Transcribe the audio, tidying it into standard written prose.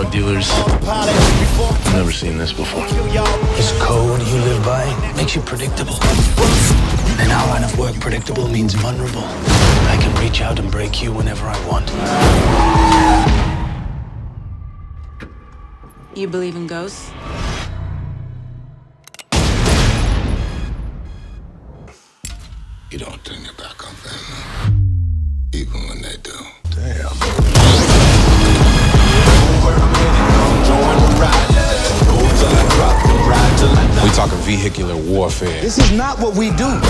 drug dealers. I've never seen this before. This code you live by makes you predictable. In our line of work, predictable means vulnerable. I can reach out and break you whenever I want. You believe in ghosts? You don't turn your back on family, even when they do. Damn. We talking vehicular warfare. This is not what we do.